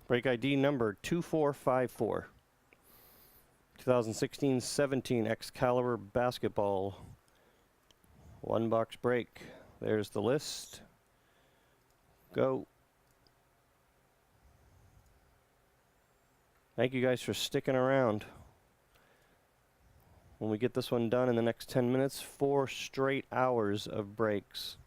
Break ID number 2454. 2016-17 Excalibur Basketball. One box break. There's the list. Go. Thank you guys for sticking around. When we get this one done in the next 10 minutes, 4 straight hours of breaks.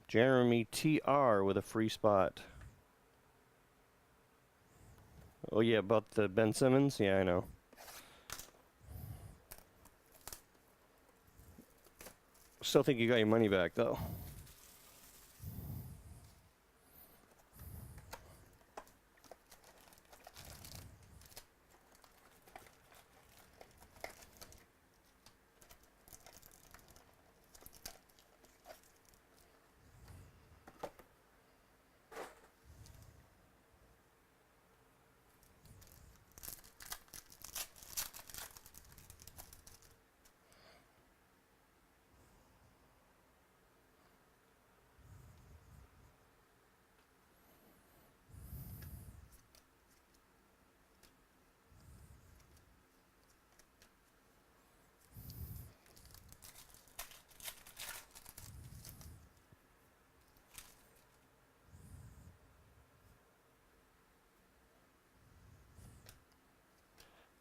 Jeremy TR with a free spot. Oh yeah, about the Ben Simmons? Yeah, I know. Still think you got your money back though.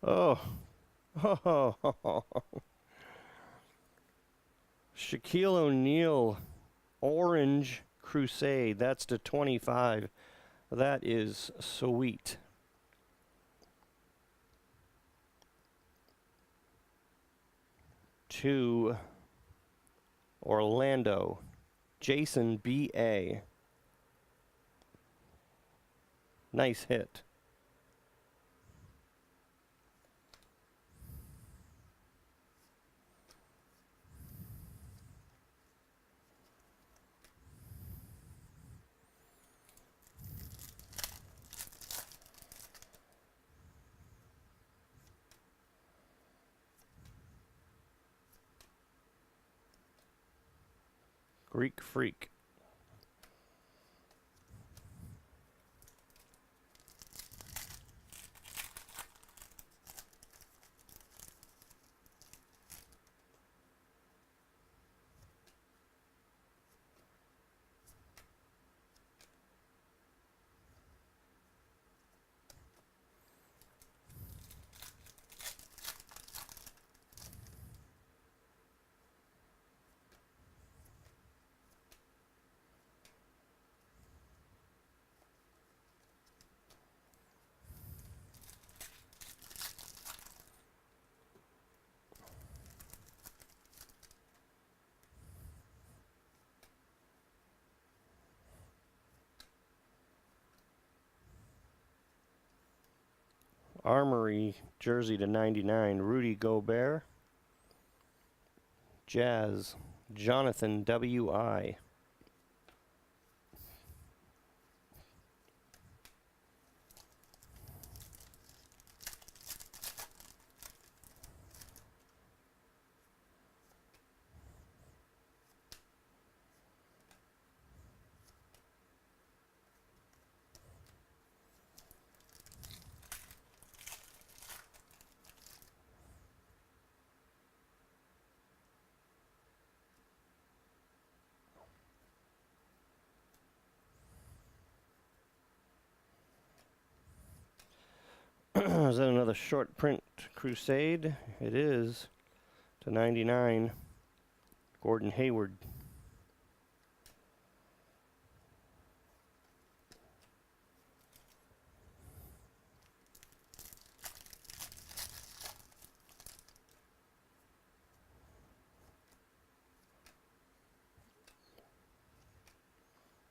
Oh. Oh. Shaquille O'Neal, Orange Crusade. That's to 25. That is sweet. To Orlando, Jason B.A. Nice hit. Greek Freak. Armory jersey to 99, Rudy Gobert. Jazz, Jonathan W.I. Is that another short print Crusade? It is. To 99, Gordon Hayward.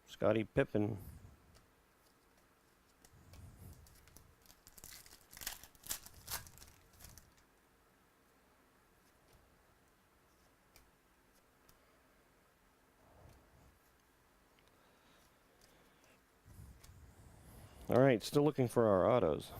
Scottie Pippen. All right, still looking for our autos.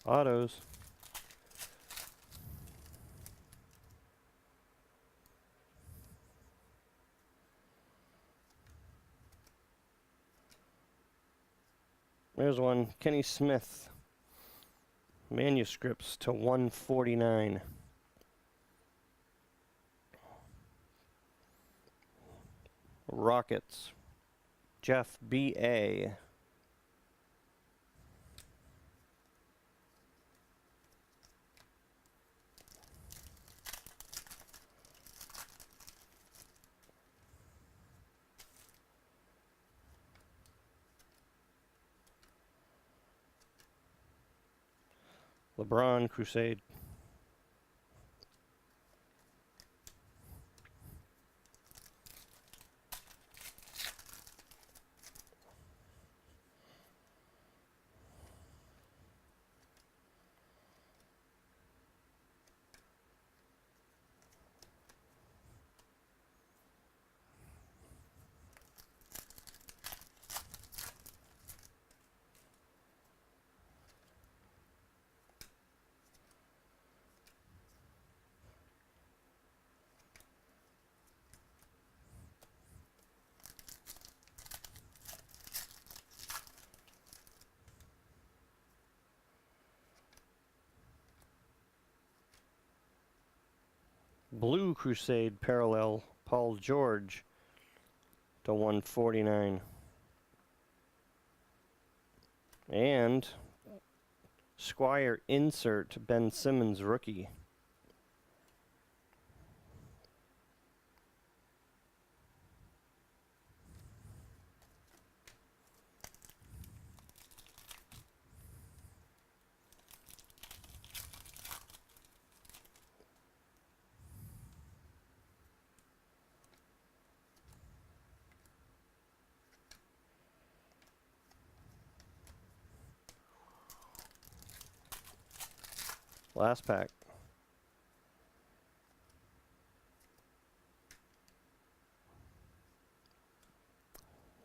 Autos. There's one. Kenny Smith. Manuscripts to 149. Rockets. Jeff B.A. LeBron Crusade. Blue Crusade parallel Paul George to 149. And Squire insert Ben Simmons rookie. Last pack.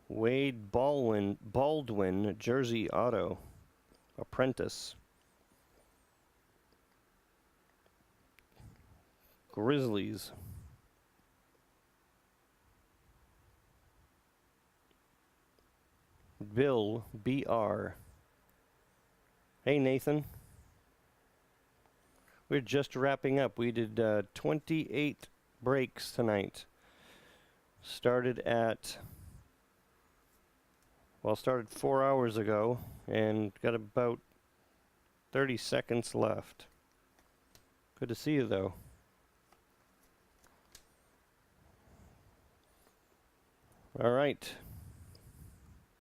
Wade Baldwin jersey auto. Apprentice. Grizzlies. Bill BR. Hey Nathan. We're just wrapping up. We did 28 breaks tonight. Started 4 hours ago and got about 30 seconds left. Good to see you though. All right.